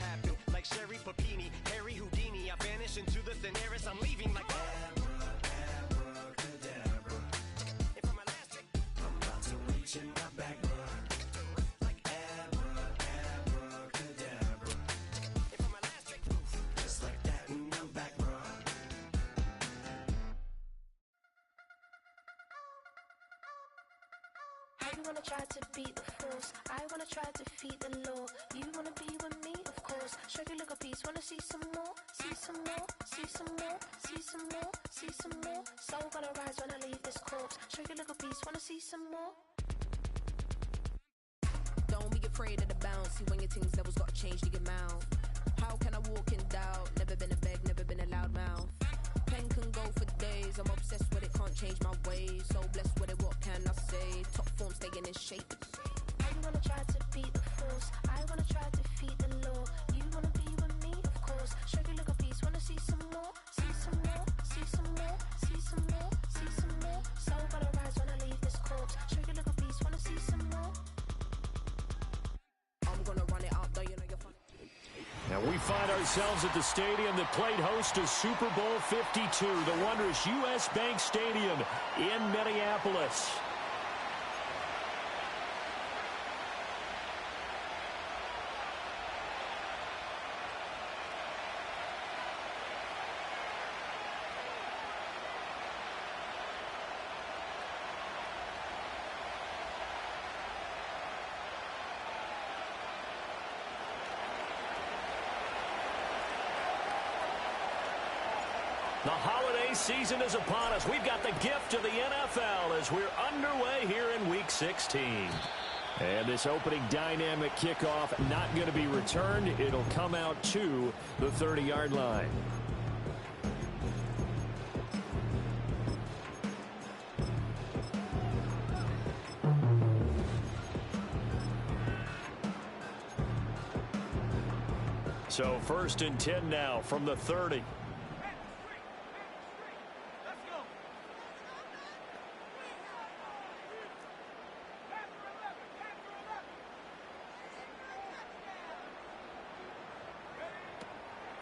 happen. Like Sherry Papini, Harry Houdini. I vanish into the thin air as I'm leaving like abracadabra. And for my last trick, I'm about to reach in my back, like abracadabra. And for my last trick, just like that, and I'm back, bro. You wanna try to beat the force, I wanna try to defeat the law. You wanna be with me, of course. Show you look a piece, wanna see some more, see some more, see some more, see some more, see some more. Soul gonna rise when I leave this corpse. Show you look a piece, wanna see some more. Don't be afraid of the bounce. See when your things levels gotta change to get mouth. How can I walk in doubt? Never been a beg, never been a loud mouth. Pen can go for days. I'm obsessed with it, can't change my ways. So blessed with it, what can I say? Top form staying in shape. You wanna try to beat the force, I wanna try to defeat the law. You wanna be with me, of course. Show you look a piece, wanna see some more, see some more, see some more, see some more, see some more. Soul gonna rise when I leave this corpse. Show you look a piece, wanna see some more. I'm gonna run it up, though you know you're fun. Now we find ourselves at the stadium that played host to Super Bowl 52, the wondrous U.S. Bank Stadium in Minneapolis. The holiday season is upon us. We've got the gift of the NFL as we're underway here in Week 16. And this opening dynamic kickoff not going to be returned. It'll come out to the 30-yard line. So 1st and 10 now from the 30.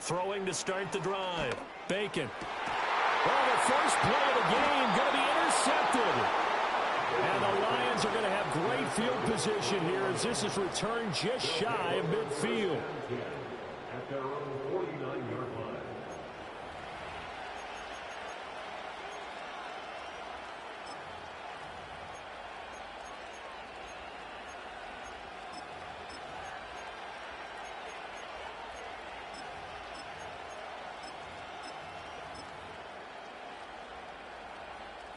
Throwing to start the drive. Bacon. Oh, the first play of the game going to be intercepted. And the Lions are going to have great field position here as this is returned just shy of midfield. At their own 49-yard line.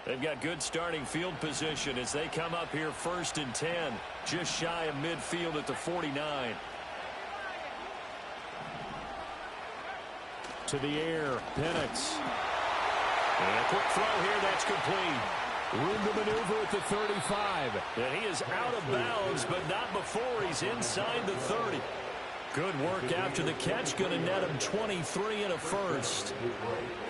They've got good starting field position as they come up here 1st and 10, just shy of midfield at the 49. To the air, Penix. And a quick throw here, that's complete. Room to maneuver at the 35. And he is out of bounds, but not before he's inside the 30. Good work after the catch, going to net him 23 and a first.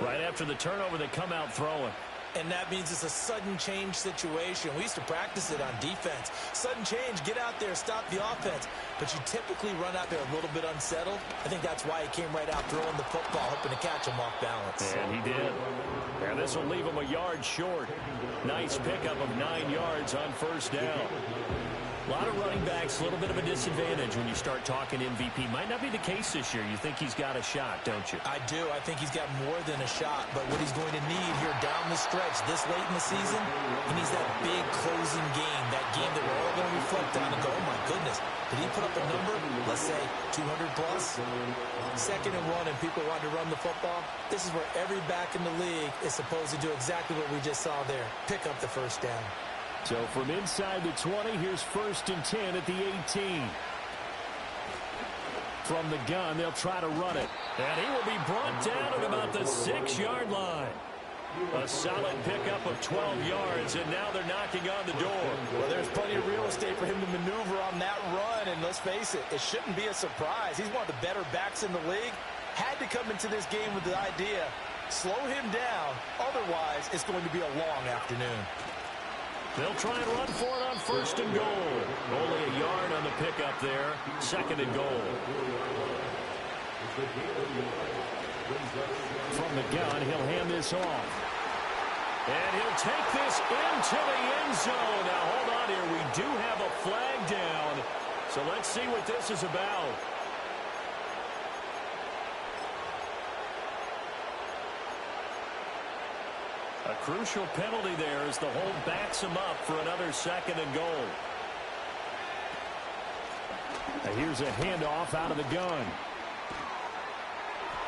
Right after the turnover, they come out throwing. And that means it's a sudden change situation. We used to practice it on defense. Sudden change, get out there, stop the offense. But you typically run out there a little bit unsettled. I think that's why he came right out throwing the football, hoping to catch him off balance. And he did. And this will leave him a yard short. Nice pickup of 9 yards on 1st down. A lot of running backs, a little bit of a disadvantage when you start talking MVP. Might not be the case this year. You think he's got a shot, don't you? I do. I think he's got more than a shot. But what he's going to need here down the stretch this late in the season, he needs that big closing game, that game that we're all going to reflect on and go, oh, my goodness, did he put up a number, let's say 200 plus? 2nd and 1 and people want to run the football. This is where every back in the league is supposed to do exactly what we just saw there, pick up the 1st down. So from inside the 20, here's 1st and 10 at the 18. From the gun, they'll try to run it. And he will be brought down at about the 6-yard line. A solid pickup of 12 yards, and now they're knocking on the door. Well, there's plenty of real estate for him to maneuver on that run, and let's face it, it shouldn't be a surprise. He's one of the better backs in the league. Had to come into this game with the idea, slow him down, otherwise it's going to be a long afternoon. They'll try and run for it on 1st and goal. Only a yard on the pickup there. 2nd and goal. From the gun, he'll hand this off. And he'll take this into the end zone. Now, hold on here. We do have a flag down. So let's see what this is about. A crucial penalty there as the hold backs him up for another 2nd and goal. Now here's a handoff out of the gun.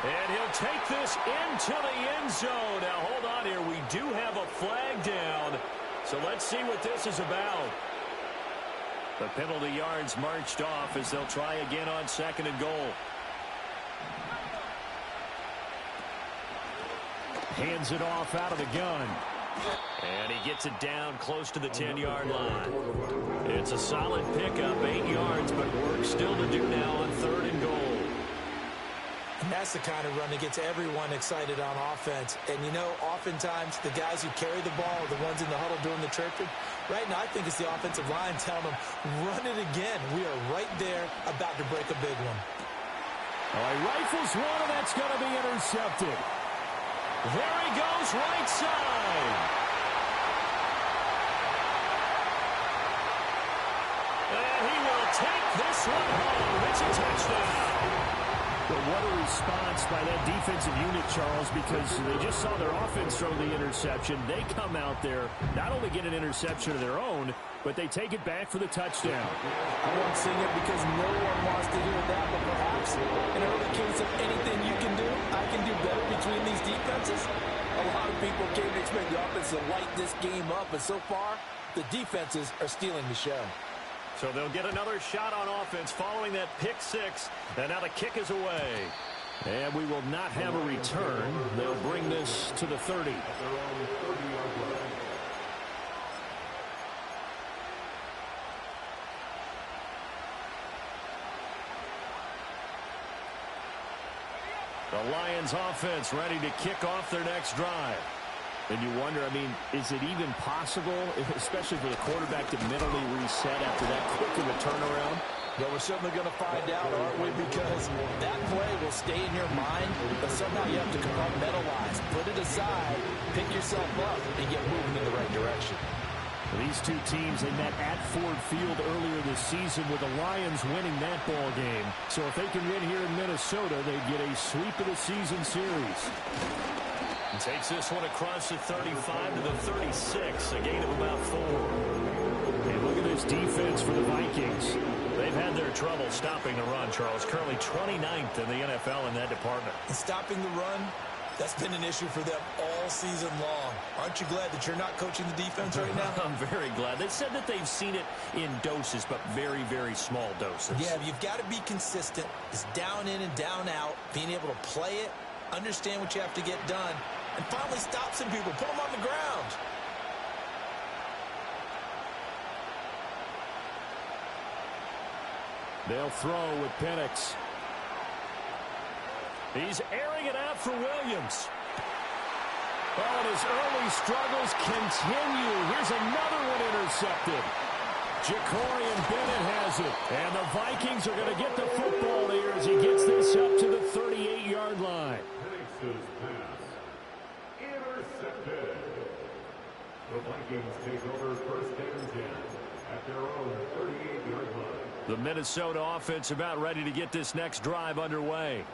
And he'll take this into the end zone. Now, hold on here. We do have a flag down. So let's see what this is about. The penalty yards marched off as they'll try again on 2nd and goal. Hands it off out of the gun. And he gets it down close to the 10-yard line. It's a solid pickup, 8 yards, but work still to do now on 3rd and goal. And that's the kind of run that gets everyone excited on offense. And, you know, oftentimes the guys who carry the ball are the ones in the huddle doing the chirping. Right now, I think it's the offensive line telling them, run it again. We are right there about to break a big one. Oh, he rifles one, and that's going to be intercepted. There he goes, right side. And he will take this one home. It's a touchdown. But what a response by that defensive unit, Charles, because they just saw their offense throw the interception. They come out there, not only get an interception of their own, but they take it back for the touchdown. I won't sing it because no one wants to hear that, but perhaps in early case of anything you can do, I can do better between these defenses. A lot of people came to expect the offense to light this game up, but so far, the defenses are stealing the show. So they'll get another shot on offense following that pick 6. And now the kick is away. And we will not have a return. They'll bring this to the 30. The Lions offense ready to kick off their next drive. And you wonder, I mean, is it even possible, especially for the quarterback, to mentally reset after that quick of a turnaround? Well, we're certainly going to find out, aren't we? Because that play will stay in your mind, but somehow you have to compartmentalize. Put it aside, pick yourself up, and get moving in the right direction. These two teams, they met at Ford Field earlier this season with the Lions winning that ball game. So if they can win here in Minnesota, they get a sweep of the season series. And takes this one across the 35 to the 36, a gain of about 4. And look at this defense for the Vikings. They've had their trouble stopping the run, Charles. Currently 29th in the NFL in that department. And stopping the run, that's been an issue for them all season long. Aren't you glad that you're not coaching the defense right now? I'm very glad. They said that they've seen it in doses, but very, very small doses. Yeah, you've got to be consistent. It's down in and down out, being able to play it, understand what you have to get done, and finally stop some people, put them on the ground. They'll throw with Penix. He's airing it out for Williams. Oh, and his early struggles continue. Here's another one intercepted. Jacorian Bennett has it. And the Vikings are going to get the football here as he gets this up to the 38-yard line. Penix's pass intercepted. The Vikings take over first and 10 at their own 38-yard line. The Minnesota offense about ready to get this next drive underway.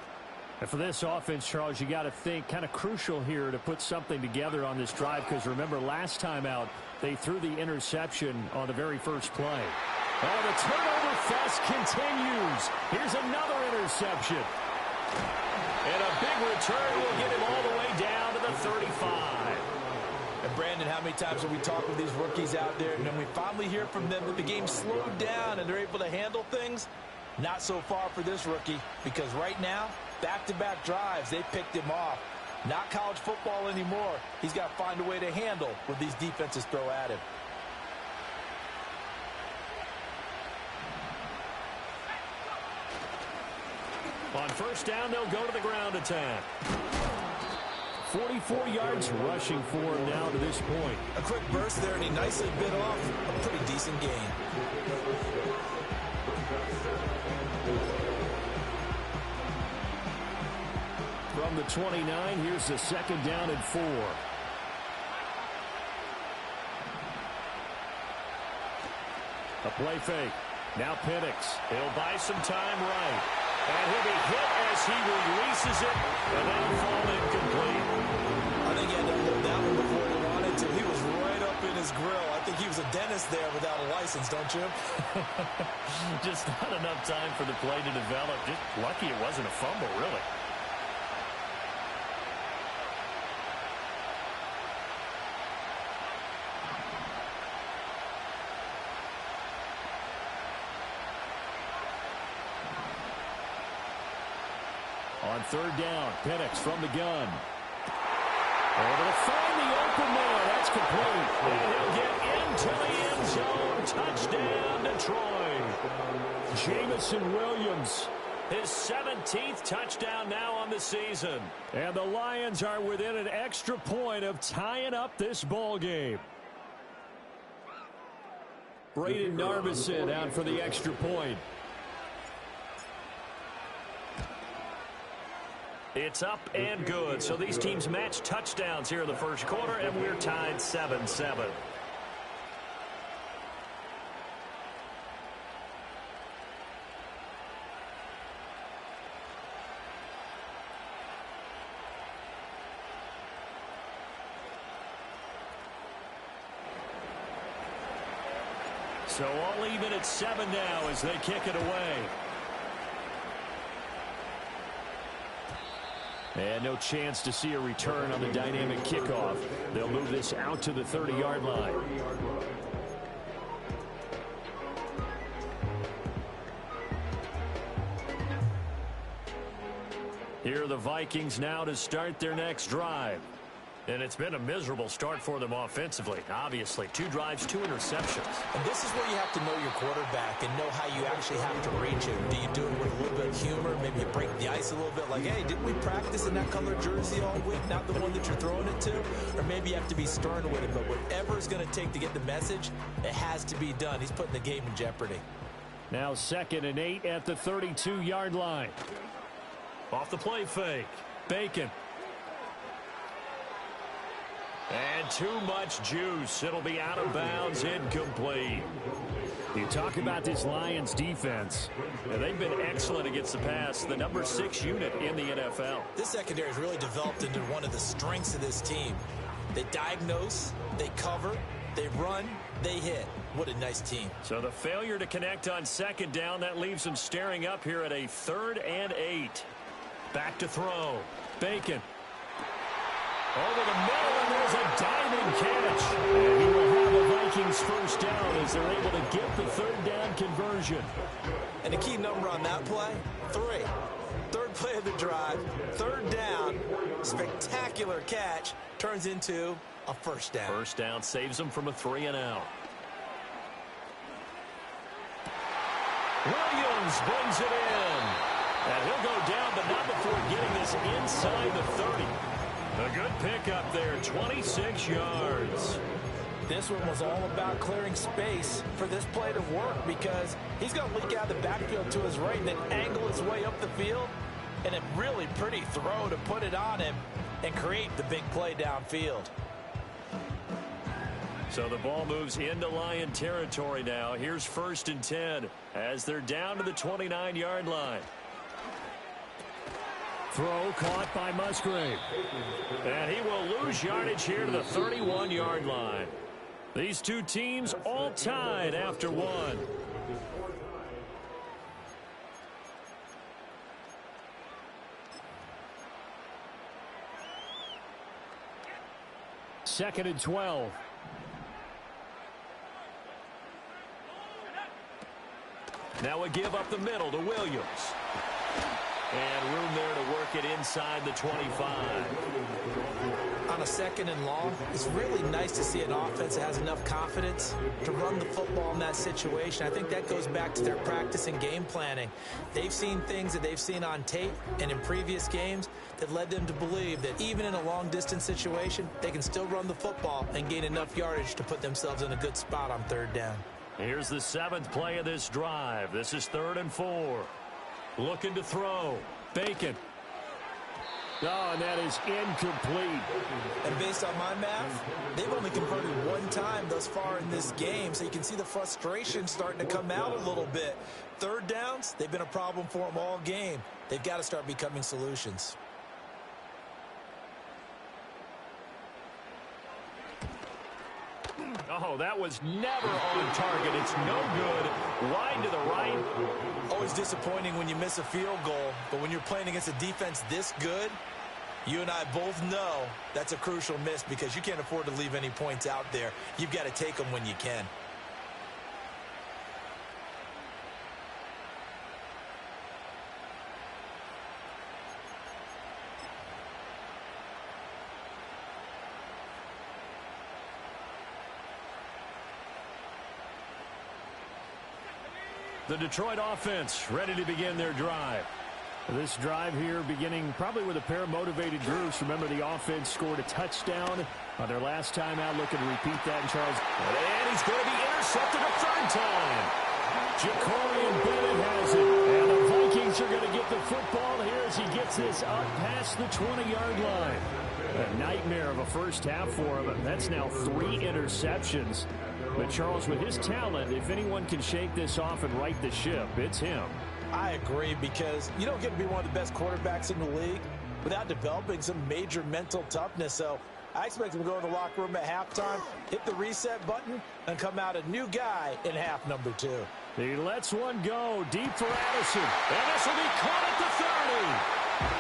And for this offense, Charles, you got to think kind of crucial here to put something together on this drive, because remember last time out they threw the interception on the very first play. Oh, the turnover fest continues. Here's another interception. And a big return will get him all the way down to the 35. And Brandon, how many times have we talked with these rookies out there, and then we finally hear from them that the game slowed down and they're able to handle things? Not so far for this rookie, because right now, back-to-back drives, they picked him off. Not college football anymore. He's got to find a way to handle what these defenses throw at him. On first down, they'll go to the ground attack. 44 yards rushing for him now to this point. A quick burst there, and he nicely bit off a pretty decent gain. from the 29. Here's the second down and 4. A play fake. Now Penix. He'll buy some time right. And he'll be hit as he releases it. And that'll fall incomplete. I think he had to hold that one before he wanted to. He was right up in his grill. I think he was a dentist there without a license, don't you? Just not enough time for the play to develop. Just lucky it wasn't a fumble, really. On third down, Penix from the gun. Able to find the open man. That's complete. And he'll get into the end zone. Touchdown, Detroit. Jamison Williams, his 17th touchdown now on the season. And the Lions are within an extra point of tying up this ball game. Braden Narvison out for the extra point. It's up and good. So these teams match touchdowns here in the first quarter, and we're tied 7-7. So all even at 7 now as they kick it away. And no chance to see a return on the dynamic kickoff. They'll move this out to the 30-yard line. Here are the Vikings now to start their next drive. And it's been a miserable start for them offensively. Obviously, 2 drives, 2 interceptions. And this is where you have to know your quarterback and know how you actually have to reach him. Do you do it with a little bit of humor? Maybe you break the ice a little bit like, hey, didn't we practice in that color jersey all week? Not the one that you're throwing it to? Or maybe you have to be stern with him. But whatever it's going to take to get the message, it has to be done. He's putting the game in jeopardy. Now 2nd and 8 at the 32-yard line. Off the play fake. Bacon. And too much juice. It'll be out of bounds, incomplete. You talk about this Lions defense. And they've been excellent against the pass. The number 6 unit in the NFL. This secondary has really developed into one of the strengths of this team. They diagnose, they cover, they run, they hit. What a nice team. So the failure to connect on 2nd down, that leaves them staring up here at a 3rd and 8. Back to throw. Bacon. Over the middle, and there's a diving catch. And he will have the Vikings first down as they're able to get the 3rd down conversion. And the key number on that play, 3. 3rd play of the drive, 3rd down, spectacular catch, turns into a first down. First down saves them from a 3 and out. Williams brings it in. And he'll go down, but not before getting this inside the 30. A good pickup there, 26 yards. This one was all about clearing space for this play to work because he's going to leak out of the backfield to his right and then angle his way up the field. And a really pretty throw to put it on him and create the big play downfield. So the ball moves into Lion territory now. Here's 1st and 10 as they're down to the 29-yard line. Throw caught by Musgrave. And he will lose yardage here to the 31-yard line. These two teams all tied after 1. Second and 12. Now a give up the middle to Williams. And room there to work it inside the 25. On a 2nd and long, it's really nice to see an offense that has enough confidence to run the football in that situation. I think that goes back to their practice and game planning. They've seen things that they've seen on tape and in previous games that led them to believe that even in a long-distance situation, they can still run the football and gain enough yardage to put themselves in a good spot on 3rd down. Here's the 7th play of this drive. This is 3rd and 4. Looking to throw. Bacon. Oh, and that is incomplete. And based on my math, they've only converted one time thus far in this game, so you can see the frustration starting to come out a little bit. Third downs, they've been a problem for them all game. They've got to start becoming solutions. Oh, that was never on target. It's no good. Wide to the right. Always disappointing when you miss a field goal, but when you're playing against a defense this good, you and I both know that's a crucial miss because you can't afford to leave any points out there. You've got to take them when you can. The Detroit offense ready to begin their drive. This drive here beginning probably with a pair of motivated groups. Remember, the offense scored a touchdown on their last time out. Looking to repeat that in Charles. And he's going to be intercepted a third time. Jacorian Bennett has it. And the Vikings are going to get the football here as he gets this up past the 20-yard line. A nightmare of a first half for him. That's now 3 interceptions. But Charles, with his talent, if anyone can shake this off and right the ship, it's him. I agree, because you don't get to be one of the best quarterbacks in the league without developing some major mental toughness. So I expect him to go in the locker room at halftime, hit the reset button, and come out a new guy in half number 2. He lets one go deep for Addison. And this will be caught at the 30.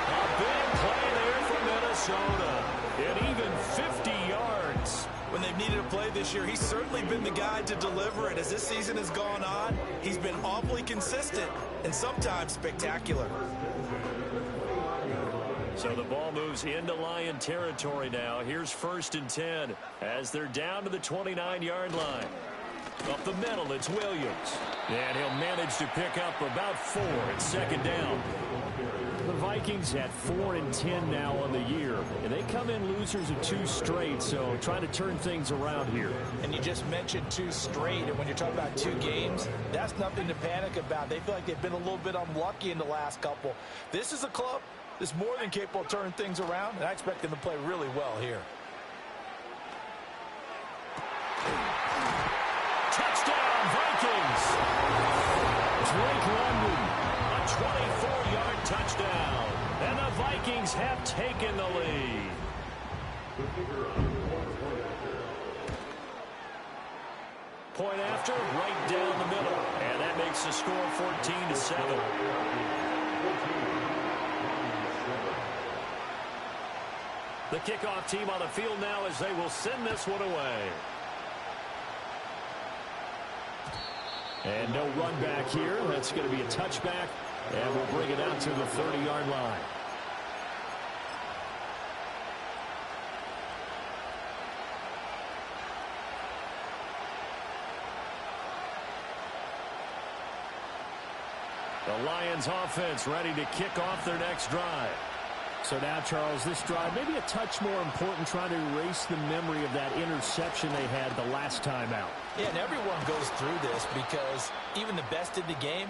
A big play there for Minnesota. And even 50 yards. When they've needed a play this year, he's certainly been the guy to deliver it. As this season has gone on, he's been awfully consistent and sometimes spectacular. So the ball moves into Lion territory now. Here's 1st and 10 as they're down to the 29-yard line. Up the middle, it's Williams. And he'll manage to pick up about 4 at 2nd down. The Vikings at 4 and 10 now on the year. And they come in losers of 2 straight, so trying to turn things around here. And you just mentioned 2 straight, and when you're talking about 2 games, that's nothing to panic about. They feel like they've been a little bit unlucky in the last couple. This is a club that's more than capable of turning things around, and I expect them to play really well here. Touchdown, Vikings! Drake London, a 24-yard touchdown. And the Vikings have taken the lead. Point after, right down the middle. And that makes the score 14-7. The kickoff team on the field now as they will send this one away. And no run back here. That's going to be a touchback. And we'll bring it out to the 30-yard line. The Lions offense ready to kick off their next drive. So now, Charles, this drive maybe a touch more important, trying to erase the memory of that interception they had the last time out. Yeah, and everyone goes through this because even the best in the game,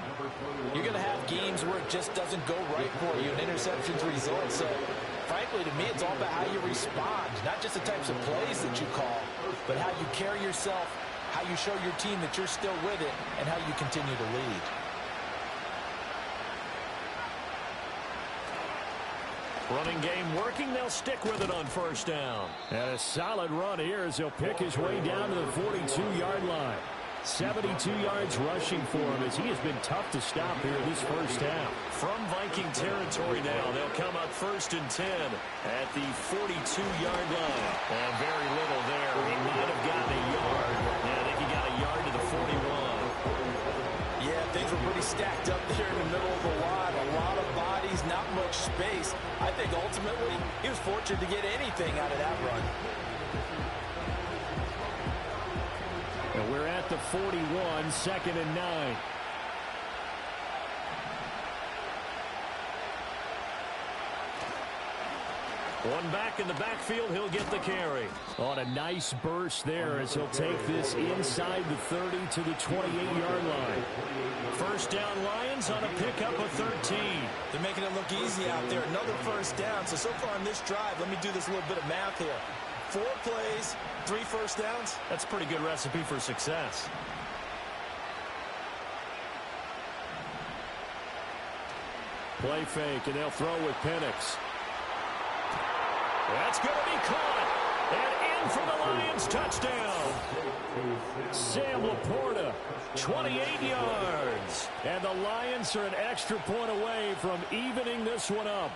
you're going to have games where it just doesn't go right for you, and interceptions result. So, frankly, to me, it's all about how you respond, not just the types of plays that you call, but how you carry yourself, how you show your team that you're still with it, and how you continue to lead. Running game working. They'll stick with it on 1st down. And a solid run here as he'll pick his way down to the 42-yard line. 72 yards rushing for him as he has been tough to stop here this first half. From Viking territory now, they'll come up 1st and 10 at the 42-yard line. And very little there. He might have gotten a yard. Yeah, I think he got a yard to the 41. Yeah, things were pretty stacked up there in the middle of the line. A lot of bodies, not much space. I think ultimately he was fortunate to get anything out of that run. And we're at the 41, 2nd and 9. One back in the backfield, he'll get the carry. On a nice burst there as he'll take this inside the 30 to the 28-yard line. First down Lions on a pickup of 13. They're making it look easy out there. Another first down. So far on this drive, let me do this little bit of math here. 4 plays, 3 first downs. That's a pretty good recipe for success. Play fake, and they'll throw with Penix. That's going to be caught. And in for the Lions touchdown. Sam Laporta, 28 yards. And the Lions are an extra point away from evening this one up.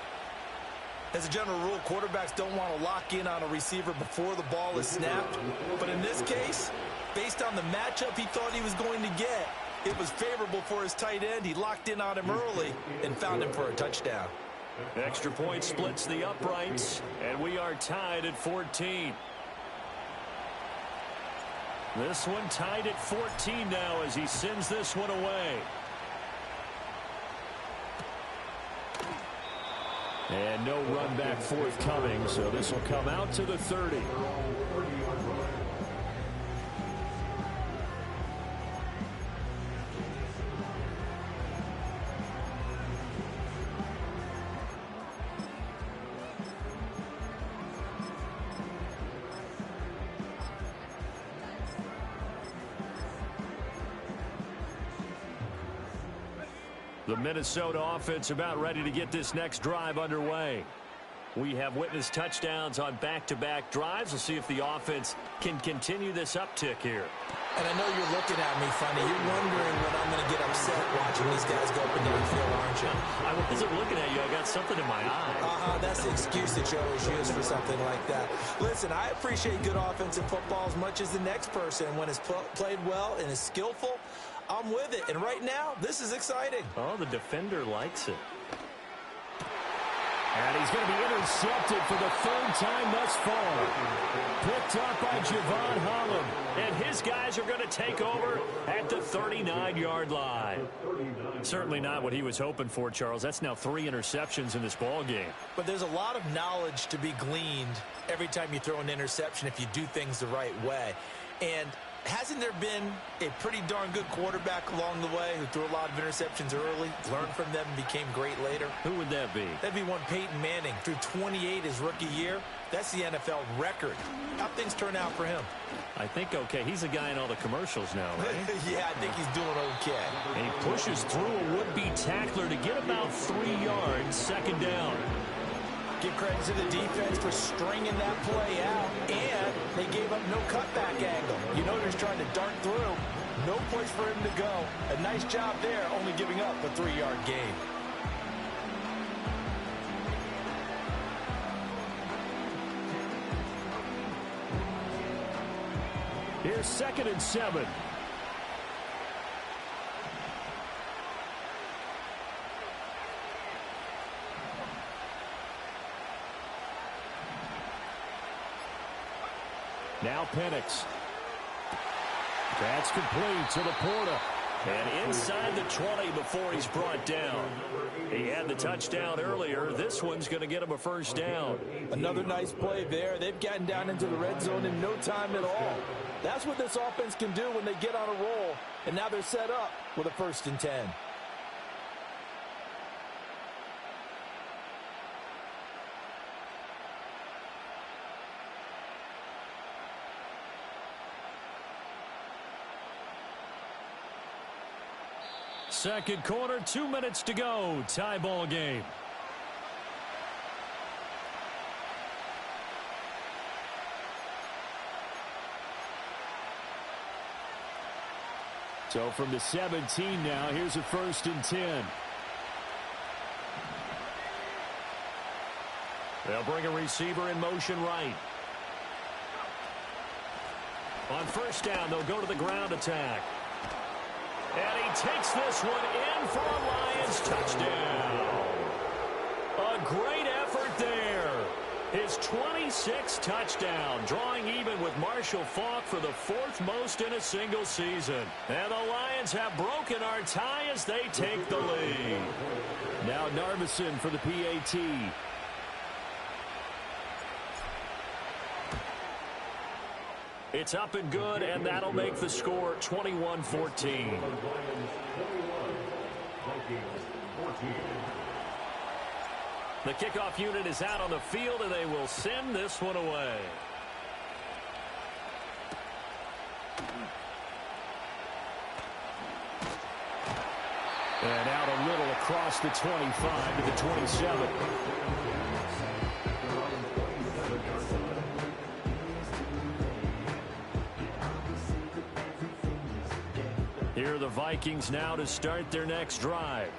As a general rule, quarterbacks don't want to lock in on a receiver before the ball is snapped. But in this case, based on the matchup he thought he was going to get, it was favorable for his tight end. He locked in on him early and found him for a touchdown. Extra point splits the uprights, and we are tied at 14. This one tied at 14 now as he sends this one away. And no run back forthcoming, so this will come out to the 30. The Minnesota offense about ready to get this next drive underway. We have witnessed touchdowns on back-to-back drives. We'll see if the offense can continue this uptick here. And I know you're looking at me funny. You're wondering when I'm going to get upset watching these guys go up and down the field, aren't you? I wasn't looking at you. I got something in my eye. That's the excuse that you always use for something like that. Listen, I appreciate good offensive football as much as the next person. When it's played well and is skillful, I'm with it. And right now, this is exciting. Oh, the defender likes it. And he's going to be intercepted for the 3rd time thus far. Picked up by Javon Holland. And his guys are going to take over at the 39-yard line. Certainly not what he was hoping for, Charles. That's now 3 interceptions in this ball game. But there's a lot of knowledge to be gleaned every time you throw an interception if you do things the right way. And hasn't there been a pretty darn good quarterback along the way who threw a lot of interceptions early, learned from them, and became great later? Who would that be? That'd be one Peyton Manning. Threw 28 his rookie year. That's the NFL record. How'd things turn out for him? I think okay. He's a guy in all the commercials now, right? Yeah, I think he's doing okay. And he pushes through a would-be tackler to get about 3 yards, 2nd down. Give credit to the defense for stringing that play out, and they gave up no cutback angle. You know they're trying to dart through. No place for him to go. A nice job there, only giving up a 3-yard gain. Here's 2nd and 7. Now Penix. That's complete to Laporta. And inside the 20 before he's brought down. He had the touchdown earlier. This one's going to get him a 1st down. Another nice play there. They've gotten down into the red zone in no time at all. That's what this offense can do when they get on a roll. And now they're set up with a 1st and 10. Second quarter, 2 minutes to go. Tie ball game. So from the 17 now, here's a 1st and 10. They'll bring a receiver in motion right. On 1st down, they'll go to the ground attack. And he takes this one in for a Lions touchdown. A great effort there. His 26th touchdown, drawing even with Marshall Faulk for the 4th most in a single season. And the Lions have broken our tie as they take the lead. Now Narveson for the PAT. It's up and good, and that'll make the score 21-14. Lions 21, Vikings 14. The kickoff unit is out on the field, and they will send this one away. And out a little across the 25 to the 27. Here are the Vikings now to start their next drive.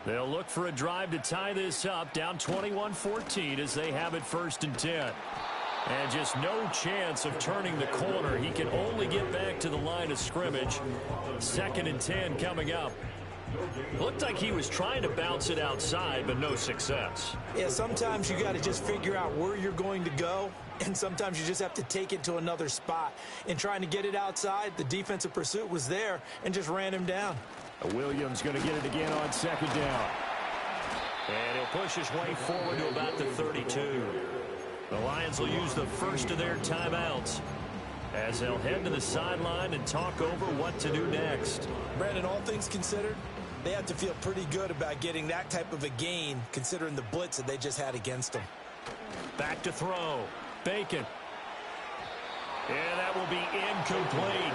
They'll look for a drive to tie this up, down 21-14 as they have it 1st and 10. And just no chance of turning the corner. He can only get back to the line of scrimmage. 2nd and 10 coming up. Looked like he was trying to bounce it outside, but no success. Yeah, sometimes you got to just figure out where you're going to go, and sometimes you just have to take it to another spot. In trying to get it outside, the defensive pursuit was there and just ran him down. Williams going to get it again on 2nd down. And he'll push his way forward to about the 32. The Lions will use the first of their timeouts as they'll head to the sideline and talk over what to do next. Brandon, all things considered, they have to feel pretty good about getting that type of a gain considering the blitz that they just had against them. Back to throw. Bacon. And that will be incomplete.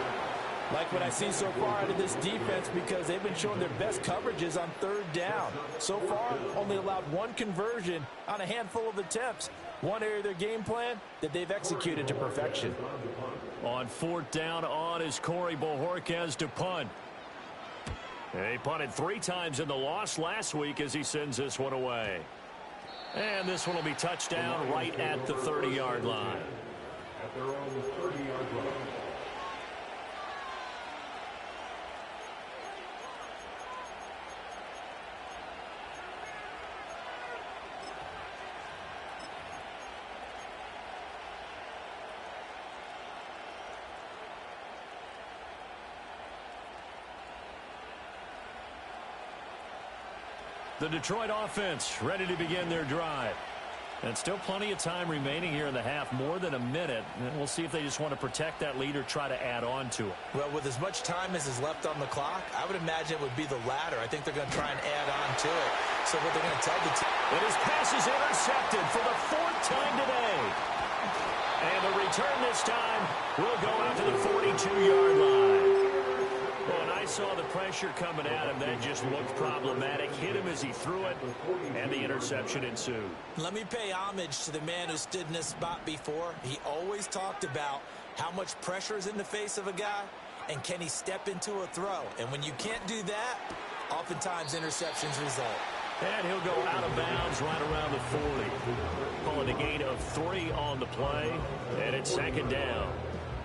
Like what I see so far out of this defense, because they've been showing their best coverages on 3rd down. So far, only allowed 1 conversion on a handful of attempts. One area of their game plan that they've executed to perfection. On 4th down on is Corey Bojorquez to punt. He punted 3 times in the loss last week as he sends this one away. And this one will be touchdown right at the 30-yard line. At their own 30-yard line. The Detroit offense ready to begin their drive. And still plenty of time remaining here in the half, more than a minute. And we'll see if they just want to protect that lead or try to add on to it. Well, with as much time as is left on the clock, I would imagine it would be the latter. I think they're going to try and add on to it. So what they're going to tell the team. And his pass is intercepted for the 4th time today. And the return this time will go out to the 42-yard line. Well, and I saw the pressure coming at him. That just looked problematic. Hit him as he threw it, and the interception ensued. Let me pay homage to the man who stood in this spot before. He always talked about how much pressure is in the face of a guy, and can he step into a throw. And when you can't do that, oftentimes interceptions result. And he'll go out of bounds right around the 40. Calling a gain of 3 on the play, and it's 2nd down.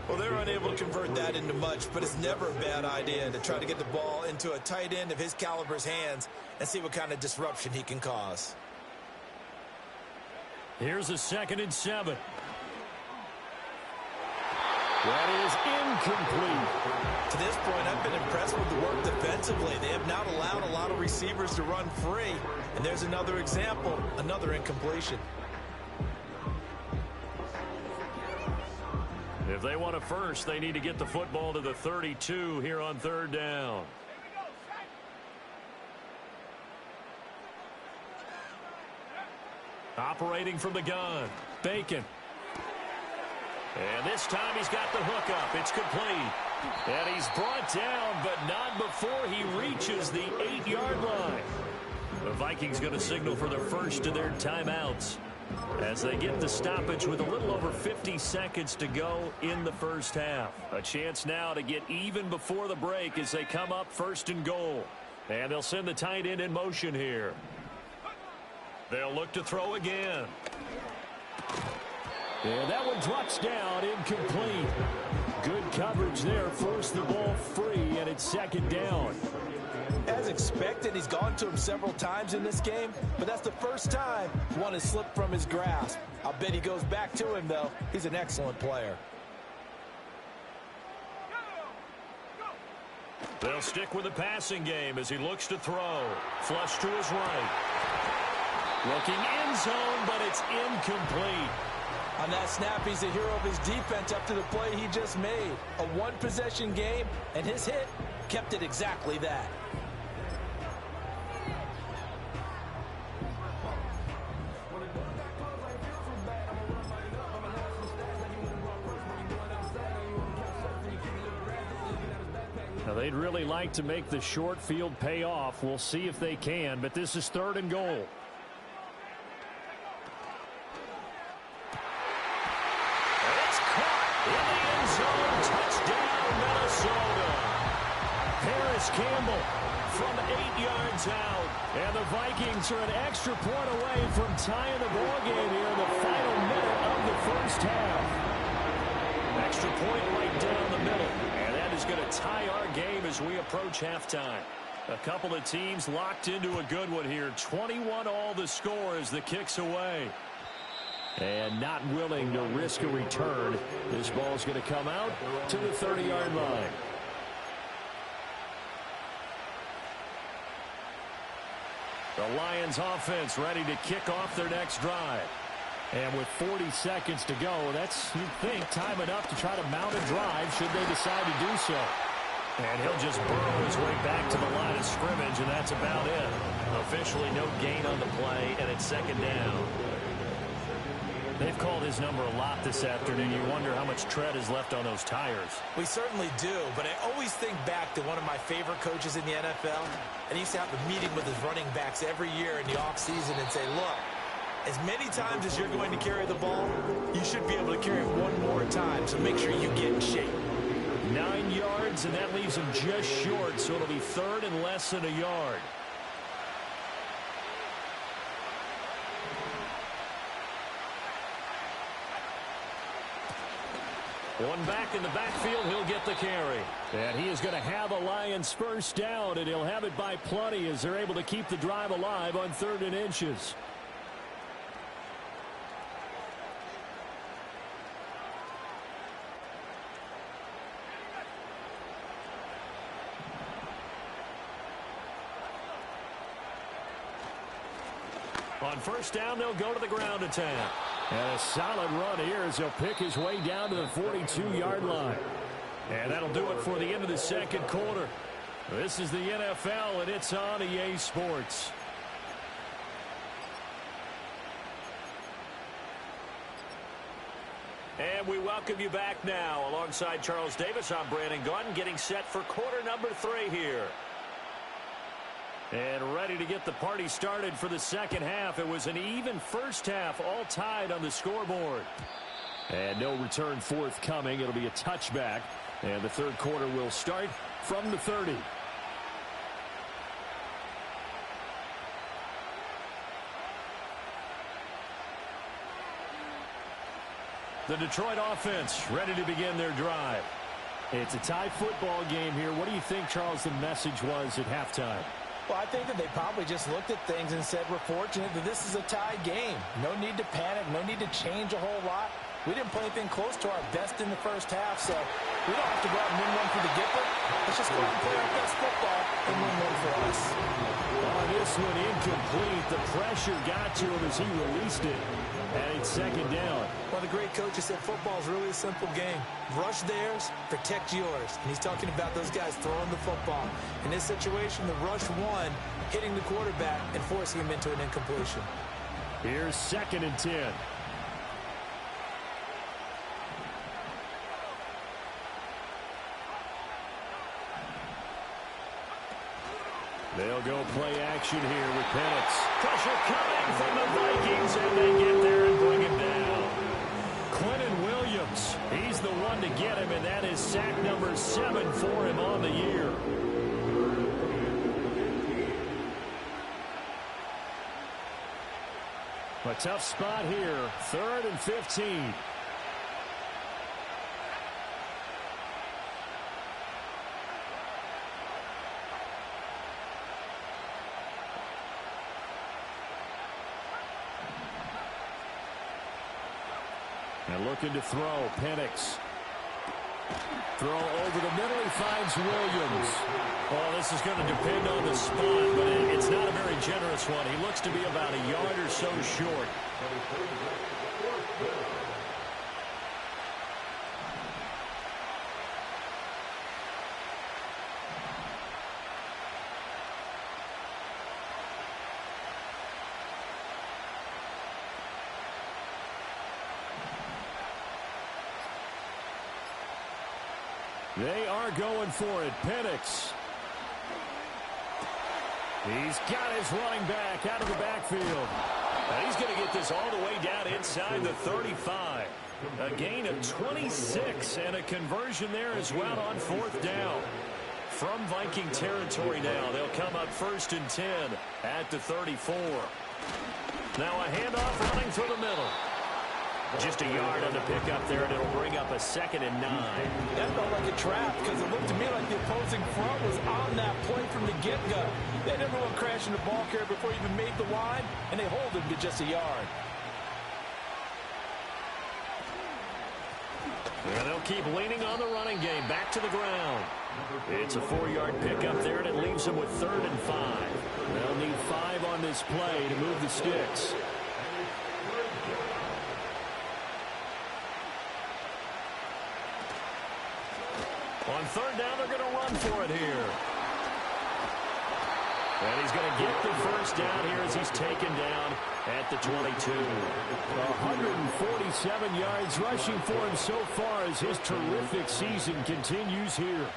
Well, they're unable to convert that into much, but it's never a bad idea to try to get the ball into a tight end of his caliber's hands and see what kind of disruption he can cause. Here's a 2nd and 7. That is incomplete. To this point, I've been impressed with the work defensively. They have not allowed a lot of receivers to run free. And there's another example, another incompletion. If they want a first, they need to get the football to the 32 here on 3rd down. Operating from the gun, Bacon. And this time he's got the hook up. It's complete. And he's brought down, but not before he reaches the 8-yard line. The Vikings going to signal for the first of their timeouts as they get the stoppage with a little over 50 seconds to go in the first half. A chance now to get even before the break as they come up 1st and goal. And they'll send the tight end in motion here. They'll look to throw again. And that one drops down, incomplete. Good coverage there, forced the ball free, and it's 2nd down. As expected, he's gone to him several times in this game, but that's the first time one has slipped from his grasp. I'll bet he goes back to him, though. He's an excellent player. They'll stick with the passing game as he looks to throw. Flush to his right. Looking end zone, but it's incomplete. On that snap, he's the hero of his defense up to the play he just made. A one-possession game, and his hit kept it exactly that. Now, they'd really like to make the short field pay off. We'll see if they can, but this is 3rd and goal. Campbell from 8 yards out. And the Vikings are an extra point away from tying the ball game here in the final minute of the first half. Extra point right down the middle. And that is going to tie our game as we approach halftime. A couple of teams locked into a good one here. 21-all the score as the kick's away. And not willing to risk a return. This ball's going to come out to the 30-yard line. The Lions offense ready to kick off their next drive. And with 40 seconds to go, that's, you'd think, time enough to try to mount a drive should they decide to do so. And he'll just burrow his way back to the line of scrimmage, and that's about it. Officially no gain on the play, and it's 2nd down. They've called his number a lot this afternoon. You wonder how much tread is left on those tires. We certainly do, but I always think back to one of my favorite coaches in the NFL. And he used to have a meeting with his running backs every year in the offseason and say, look, as many times as you're going to carry the ball, you should be able to carry it one more time, so make sure you get in shape. 9 yards, and that leaves him just short, so it'll be 3rd and less than a yard. One back in the backfield, he'll get the carry. And he is going to have a Lions first down, and he'll have it by plenty as they're able to keep the drive alive on 3rd and inches. On first down, they'll go to the ground attack. And a solid run here as he'll pick his way down to the 42-yard line. And that'll do it for the end of the 2nd quarter. This is the NFL, and it's on EA Sports. And we welcome you back now. Alongside Charles Davis, I'm Brandon Gunn, getting set for quarter number 3 here. And ready to get the party started for the 2nd half. It was an even first half, all tied on the scoreboard. And no return forthcoming. It'll be a touchback. And the 3rd quarter will start from the 30. The Detroit offense ready to begin their drive. It's a tie football game here. What do you think, Charles, the message was at halftime? Well, I think that they probably just looked at things and said, we're fortunate that this is a tie game. No need to panic, no need to change a whole lot. We didn't play anything close to our best in the first half, so we don't have to go out and win one for the Gipper. Let's just go out and play our best football and win one for us. On this one, incomplete. The pressure got to him as he released it. And it's 2nd down. Well, the great coach said football is really a simple game. Rush theirs, protect yours. And he's talking about those guys throwing the football. In this situation, the rush one, hitting the quarterback and forcing him into an incompletion. Here's 2nd and 10. They'll go play action here with Penix. Pressure coming from the Vikings, and they get there and bring him down. Quentin Williams, he's the one to get him, and that is sack number 7 for him on the year. A tough spot here, 3rd and 15. And looking to throw, Penix. Throw over the middle, he finds Williams. Well, this is going to depend on the spot, but it's not a very generous one. He looks to be about a yard or so short. They are going for it. Penix. He's got his running back out of the backfield. And he's going to get this all the way down inside the 35. A gain of 26 and a conversion there as well on 4th down. From Viking territory now, they'll come up 1st and 10 at the 34. Now a handoff running through the middle. Just a yard on the pickup there, and it'll bring up a 2nd and 9. That felt like a trap because it looked to me like the opposing front was on that play from the get-go. They never went crashing the ball carrier before he even made the line, and they hold him to just a yard. And they'll keep leaning on the running game. Back to the ground. It's a 4-yard pickup there, and it leaves them with 3rd and 5. They'll need 5 on this play to move the sticks. On 3rd down, they're going to run for it here. And he's going to get the 1st down here as he's taken down at the 22. 147 yards rushing for him so far as his terrific season continues here.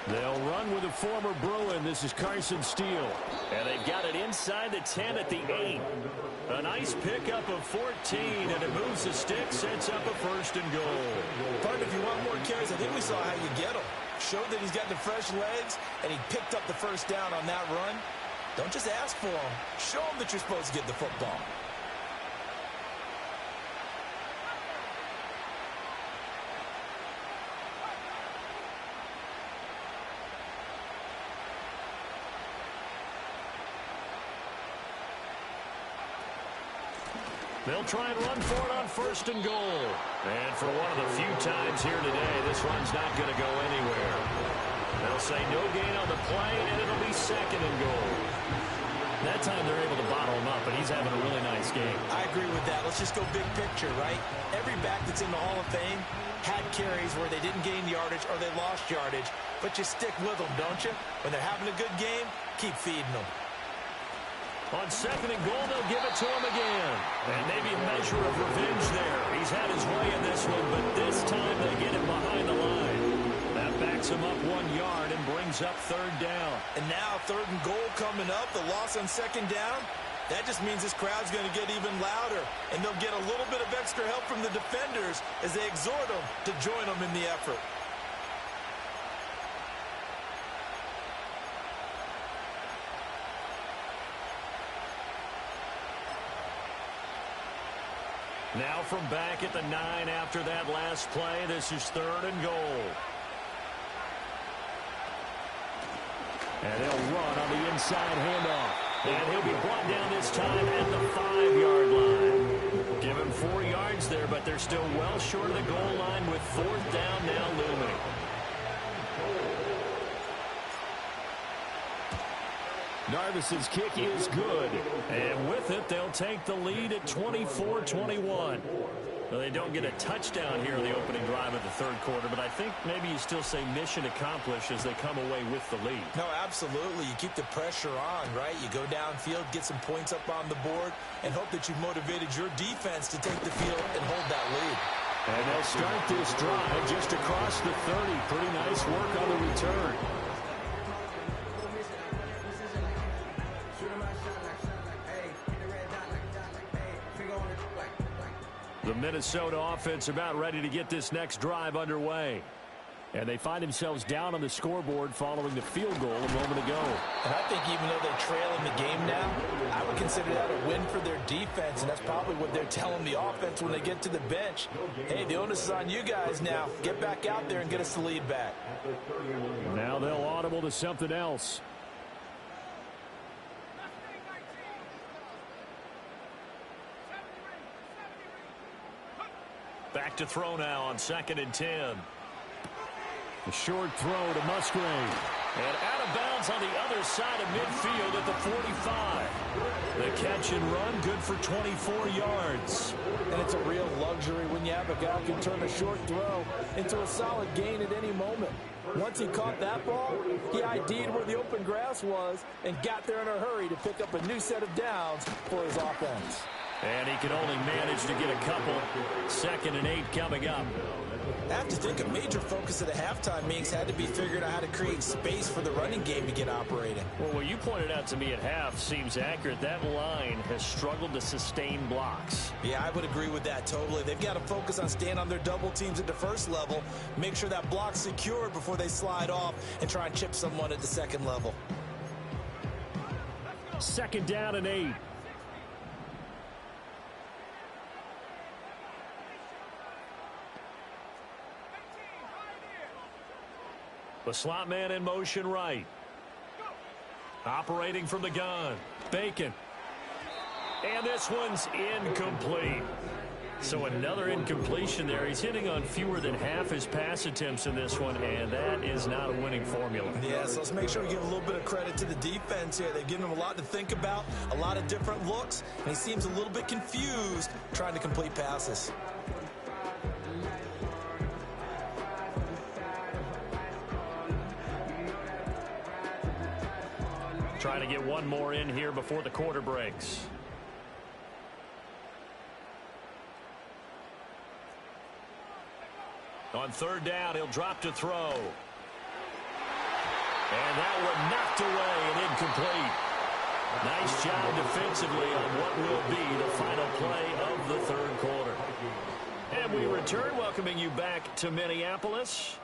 They'll run with a former Bruin. This is Carson Steele. And they've got it inside the 10 at the 8. A nice pickup of 14, and it moves the stick, sets up a 1st and goal. Partner, if you want more carries, I think we saw how you get him. Showed that he's got the fresh legs, and he picked up the 1st down on that run. Don't just ask for him. Show him that you're supposed to get the football. They'll try and run for it on 1st and goal. And for one of the few times here today, this run's not going to go anywhere. They'll say no gain on the play, and it'll be 2nd and goal. That time they're able to bottle him up, but he's having a really nice game. I agree with that. Let's just go big picture, right? Every back that's in the Hall of Fame had carries where they didn't gain yardage or they lost yardage, but you stick with them, don't you? When they're having a good game, keep feeding them. On 2nd and goal, they'll give it to him again. And maybe a measure of revenge there. He's had his way in this one, but this time they get him behind the line. That backs him up 1 yard and brings up 3rd down. And now 3rd and goal coming up, the loss on 2nd down. That just means this crowd's going to get even louder, and they'll get a little bit of extra help from the defenders as they exhort them to join them in the effort. Now from back at the 9 after that last play, this is 3rd and goal. And they'll run on the inside handoff. And he'll be brought down this time at the 5-yard line. Give him 4 yards there, but they're still well short of the goal line with 4th down now looming. Narvis's kick is good. And with it, they'll take the lead at 24-21. Well, they don't get a touchdown here in the opening drive of the 3rd quarter, but I think maybe you still say mission accomplished as they come away with the lead. No, absolutely. You keep the pressure on, right? You go downfield, get some points up on the board, and hope that you've motivated your defense to take the field and hold that lead. And they'll start this drive just across the 30. Pretty nice work on the return. The Minnesota offense about ready to get this next drive underway. And they find themselves down on the scoreboard following the field goal a moment ago. And I think even though they're trailing the game now, I would consider that a win for their defense, and that's probably what they're telling the offense when they get to the bench. Hey, the onus is on you guys now. Get back out there and get us the lead back. Now they'll audible to something else. Back to throw now on 2nd and 10. A short throw to Musgrave. And out of bounds on the other side of midfield at the 45. The catch and run good for 24 yards. And it's a real luxury when you have a guy who can turn a short throw into a solid gain at any moment. Once he caught that ball, he ID'd where the open grass was and got there in a hurry to pick up a new set of downs for his offense. And he can only manage to get a couple. 2nd and 8 coming up. I have to think a major focus of the halftime meetings had to be figuring out how to create space for the running game to get operating. Well, what you pointed out to me at half seems accurate. That line has struggled to sustain blocks. Yeah, I would agree with that totally. They've got to focus on staying on their double teams at the first level, make sure that block's secured before they slide off, and try and chip someone at the second level. 2nd down and 8. The slot man in motion right. Operating from the gun. Bacon. And this one's incomplete. So another incompletion there. He's hitting on fewer than half his pass attempts in this one, and that is not a winning formula. Yeah, so let's make sure we give a little bit of credit to the defense here. They've given him a lot to think about, a lot of different looks, and he seems a little bit confused trying to complete passes. Trying to get one more in here before the quarter breaks. On 3rd down, he'll drop to throw. And that one knocked away and incomplete. Nice job defensively on what will be the final play of the 3rd quarter. And we return, welcoming you back to Minneapolis.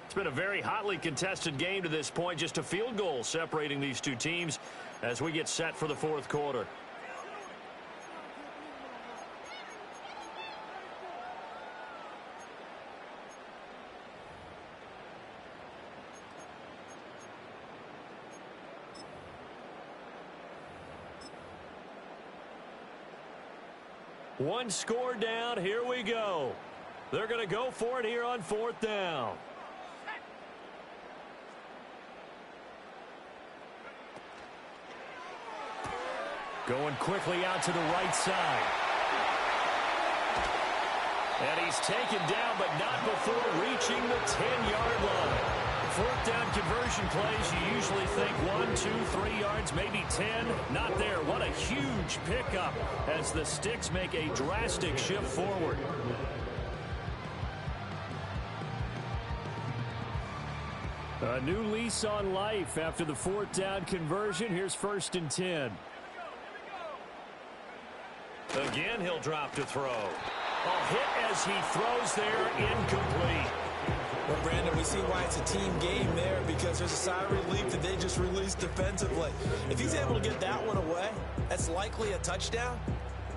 It's been a very hotly contested game to this point. Just a field goal separating these two teams as we get set for the 4th quarter. One score down. Here we go. They're going to go for it here on 4th down. Going quickly out to the right side. And he's taken down, but not before reaching the 10-yard line. 4th down conversion plays, you usually think 1, 2, 3 yards, maybe 10. Not there. What a huge pickup as the Sticks make a drastic shift forward. A new lease on life after the 4th down conversion. Here's 1st and 10. Again, he'll drop to throw. A hit as he throws there, incomplete. Well, Brandon, we see why it's a team game there, because there's a sigh of relief that they just released defensively. If he's able to get that one away, that's likely a touchdown.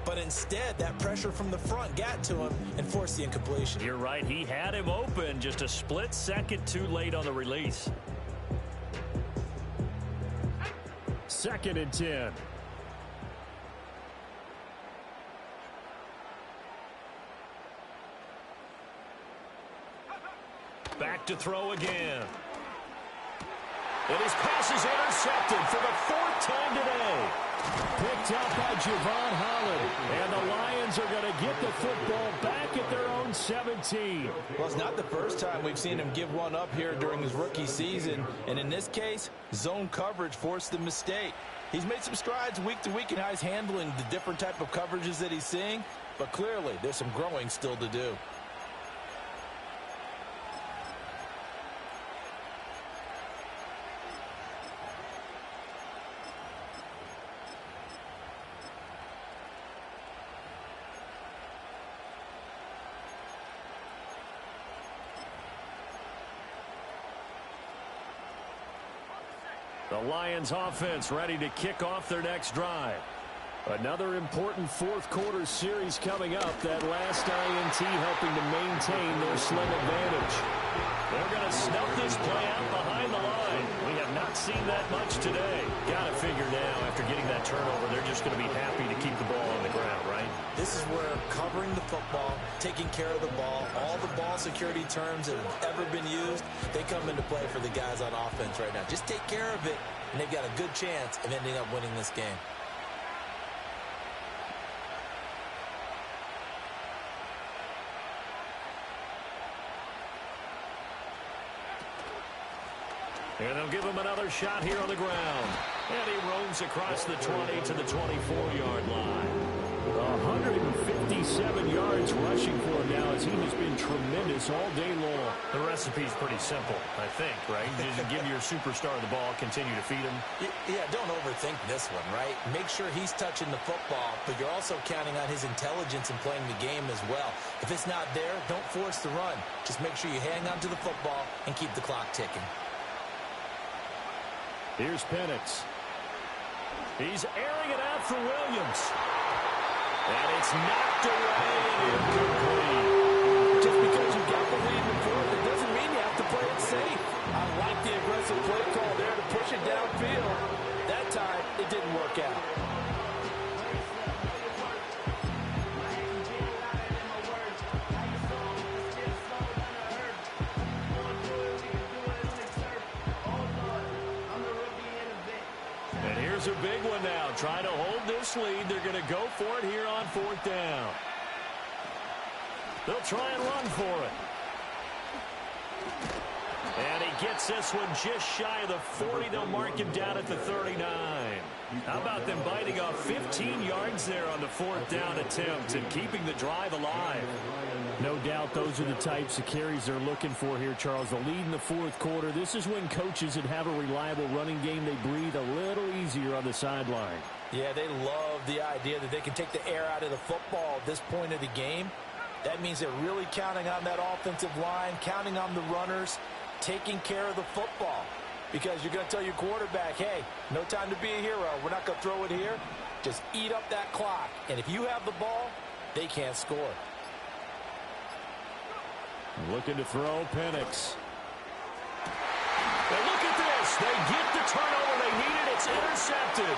But instead, that pressure from the front got to him and forced the incompletion. You're right. He had him open, just a split second too late on the release. 2nd and 10. Back to throw again. And his pass is intercepted for the 4th time today. Picked up by Javon Holland. And the Lions are going to get the football back at their own 17. Well, it's not the first time we've seen him give one up here during his rookie season. And in this case, zone coverage forced the mistake. He's made some strides week to week in how he's handling the different type of coverages that he's seeing. But clearly, there's some growing still to do. The Lions offense ready to kick off their next drive. Another important 4th quarter series coming up. That last INT helping to maintain their slim advantage. They're going to snuff this play out behind the line. We have not seen that much today. Got to figure now, after getting that turnover, they're just going to be happy to keep the ball on the ground, right? This is where covering the football, taking care of the ball, all the ball security terms that have ever been used, they come into play for the guys on offense right now. Just take care of it, and they've got a good chance of ending up winning this game. And they'll give him another shot here on the ground. And he roams across the 20 to the 24-yard line. 157 yards rushing for him now as he has been tremendous all day long. The recipe's pretty simple, I think, right? You just give your superstar the ball, continue to feed him. Yeah, don't overthink this one, right? Make sure he's touching the football, but you're also counting on his intelligence in playing the game as well. If it's not there, don't force the run. Just make sure you hang on to the football and keep the clock ticking. Here's Penix. He's airing it out for Williams. And it's knocked away and incomplete. Just because you got the lead in the fourth, it doesn't mean you have to play it safe. I like the aggressive play call there to push it downfield. That time, it didn't work out. And here's a big one now. Trying to hold this lead. They're going to go for it here on fourth down. They'll try and run for it. And he gets this one just shy of the 40. They'll mark him down at the 39. How about them biting off 15 yards there on the fourth down attempt and keeping the drive alive? No doubt those are the types of carries they're looking for here, Charles. The lead in the fourth quarter. This is when coaches that have a reliable running game, they breathe a little easier on the sideline. Yeah, they love the idea that they can take the air out of the football at this point of the game. That means they're really counting on that offensive line, counting on the runners, taking care of the football. Because you're going to tell your quarterback, hey, no time to be a hero. We're not going to throw it here. Just eat up that clock. And if you have the ball, they can't score. Looking to throw, Penix. And look at this. They get the turnover they needed. It's intercepted.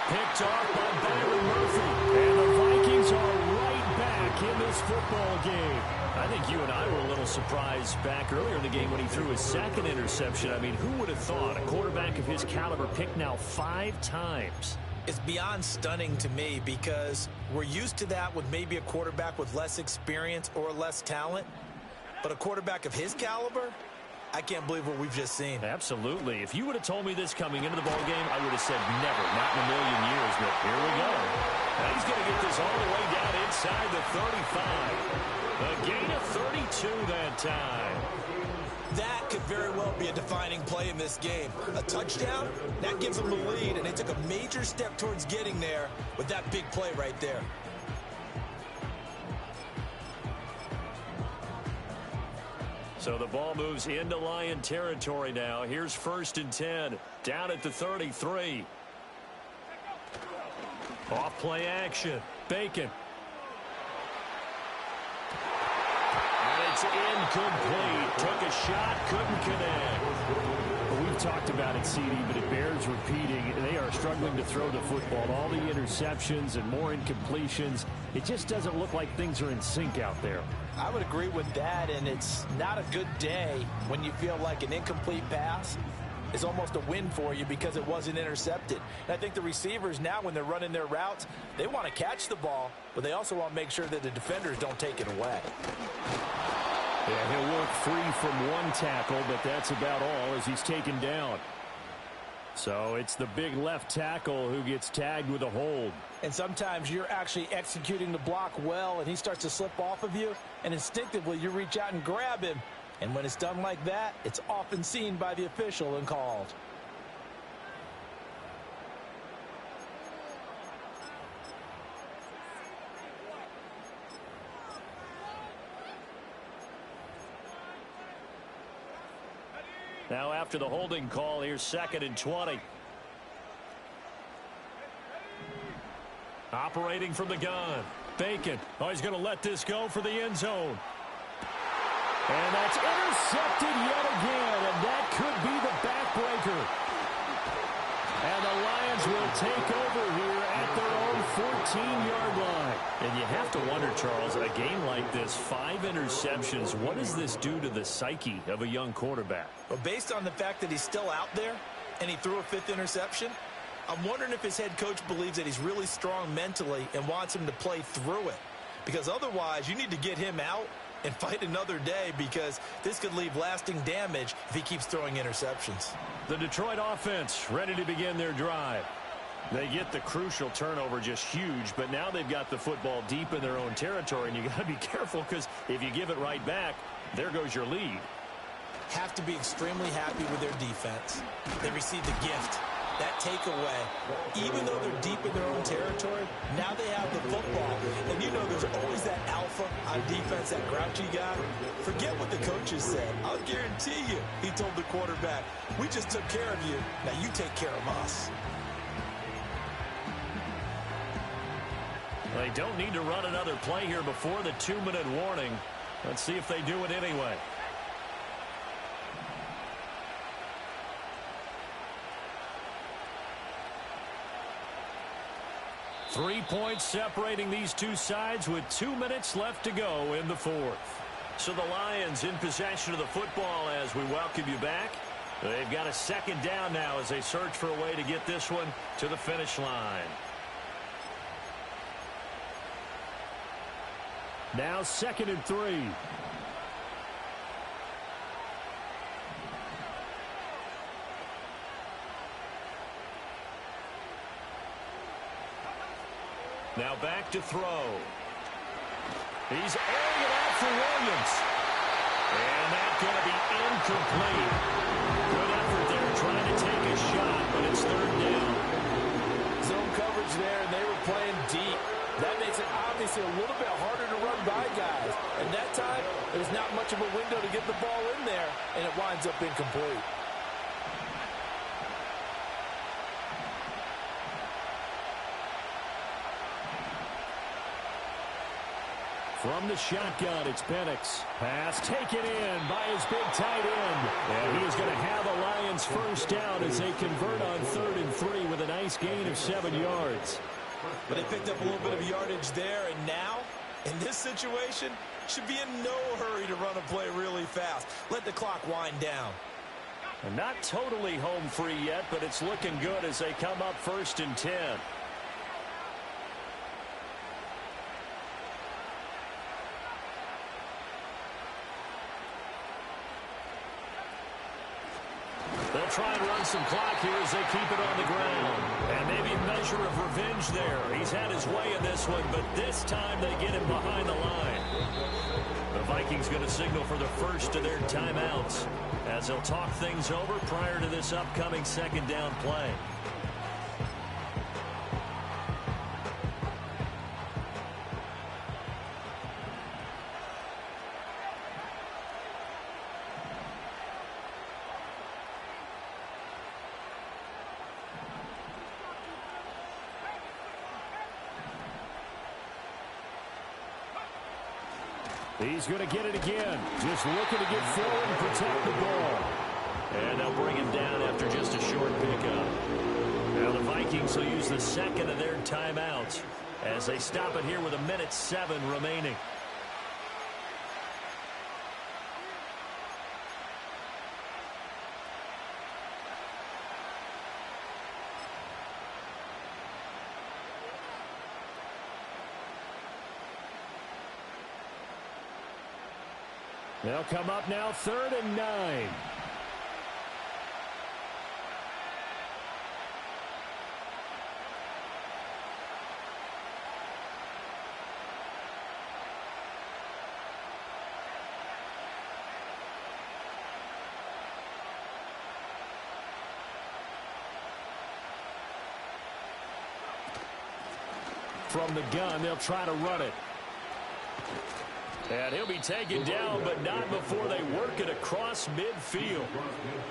Picked off by Byron Murphy. And the Vikings are right back in this football game. I think you and I were a little surprised back earlier in the game when he threw his second interception. I mean, who would have thought a quarterback of his caliber picked now 5 times? It's beyond stunning to me because we're used to that with maybe a quarterback with less experience or less talent. But a quarterback of his caliber, I can't believe what we've just seen. Absolutely. If you would have told me this coming into the ballgame, I would have said never, not in a million years. But here we go. Now he's going to get this all the way down inside the 35. A gain of 32 that time. That could very well be a defining play in this game. A touchdown, that gives them the lead, and they took a major step towards getting there with that big play right there. So the ball moves into Lion territory now. Here's 1st and 10. Down at the 33. Off play action. Bacon. And it's incomplete. Took a shot, couldn't connect. We've talked about it, CD, but it bears repeating. They are struggling to throw the football. All the interceptions and more incompletions. It just doesn't look like things are in sync out there. I would agree with that, and it's not a good day when you feel like an incomplete pass is almost a win for you because it wasn't intercepted. And I think the receivers now, when they're running their routes, they want to catch the ball, but they also want to make sure that the defenders don't take it away. Yeah, he'll work free from one tackle, but that's about all as he's taken down. So it's the big left tackle who gets tagged with a hold. And sometimes you're actually executing the block well, and he starts to slip off of you, and instinctively you reach out and grab him. And when it's done like that, it's often seen by the official and called. Now after the holding call, here's 2nd and 20. Operating from the gun. Bacon. Oh, he's going to let this go for the end zone. And that's intercepted yet again, and that could be the backbreaker. And the Lions will take over here at their own 14-yard line. And you have to wonder, Charles, a game like this, 5 interceptions, what does this do to the psyche of a young quarterback? Well, based on the fact that he's still out there and he threw a 5th interception, I'm wondering if his head coach believes that he's really strong mentally and wants him to play through it. Because otherwise, you need to get him out and fight another day because this could leave lasting damage if he keeps throwing interceptions. The Detroit offense ready to begin their drive. They get the crucial turnover, just huge, but now they've got the football deep in their own territory, and you got to be careful because if you give it right back, there goes your lead. Have to be extremely happy with their defense. They received the gift, that takeaway. Even though they're deep in their own territory, now they have the football. And you know there's always that alpha on defense, that grouchy guy. Forget what the coaches said. I'll guarantee you, he told the quarterback, we just took care of you. Now you take care of us. They don't need to run another play here before the 2-minute warning. Let's see if they do it anyway. Three points separating these two sides with 2 minutes left to go in the fourth. So the Lions in possession of the football as we welcome you back. They've got a second down now as they search for a way to get this one to the finish line. Now 2nd and 3. Now back to throw. He's airing it out for Williams. And that's going to be incomplete. Good effort there trying to take a shot, but it's 3rd down. Zone coverage there, and they were playing deep. That makes it obviously a little bit harder to run by guys. And that time, there's not much of a window to get the ball in there, and it winds up incomplete. From the shotgun, it's Penix. Pass taken in by his big tight end. And he is going to have the Lions first down as they convert on 3rd and 3 with a nice gain of 7 yards. But they picked up a little bit of yardage there, and now, in this situation, should be in no hurry to run a play really fast. Let the clock wind down. And not totally home free yet, but it's looking good as they come up 1st and 10. They'll try and run some clock here as they keep it on the ground. And maybe a measure of revenge there. He's had his way in this one, but this time they get him behind the line. The Vikings going to signal for the first of their timeouts as they'll talk things over prior to this upcoming 2nd down play. He's going to get it again. Just looking to get forward and protect the ball. And they'll bring him down after just a short pickup. Now the Vikings will use the 2nd of their timeouts as they stop it here with 1:07 remaining. They'll come up now 3rd and 9. From the gun, they'll try to run it. And he'll be taken down, but not before they work it across midfield.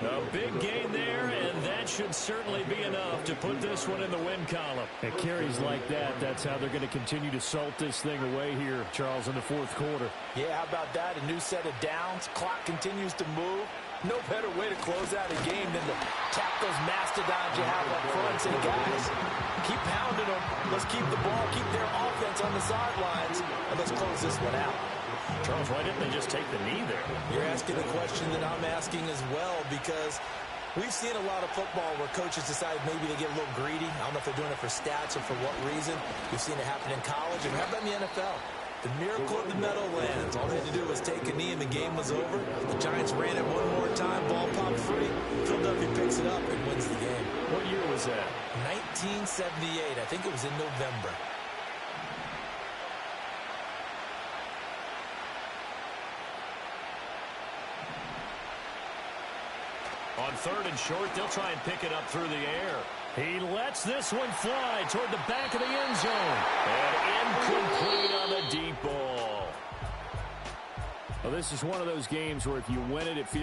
A big gain there, and that should certainly be enough to put this one in the win column. At carries like that, that's how they're going to continue to salt this thing away here, Charles, in the 4th quarter. Yeah, how about that? A new set of downs. Clock continues to move. No better way to close out a game than to tap those mastodons you have up front and say, guys, keep pounding them. Let's keep the ball, keep their offense on the sidelines, and let's close this one out. Charles, why didn't they just take the knee there? You're asking a question that I'm asking as well, because we've seen a lot of football where coaches decide maybe they get a little greedy. I don't know if they're doing it for stats or for what reason. We've seen it happen in college, and how about in the NFL? The miracle of the Meadowlands. All they had to do was take a knee and the game was over. The Giants ran it one more time. Ball popped free. Philadelphia picks it up and wins the game. What year was that? 1978. I think it was in November. On 3rd and short, they'll try and pick it up through the air. He lets this one fly toward the back of the end zone. And incomplete on the deep ball. Well, this is one of those games where if you win it, it feels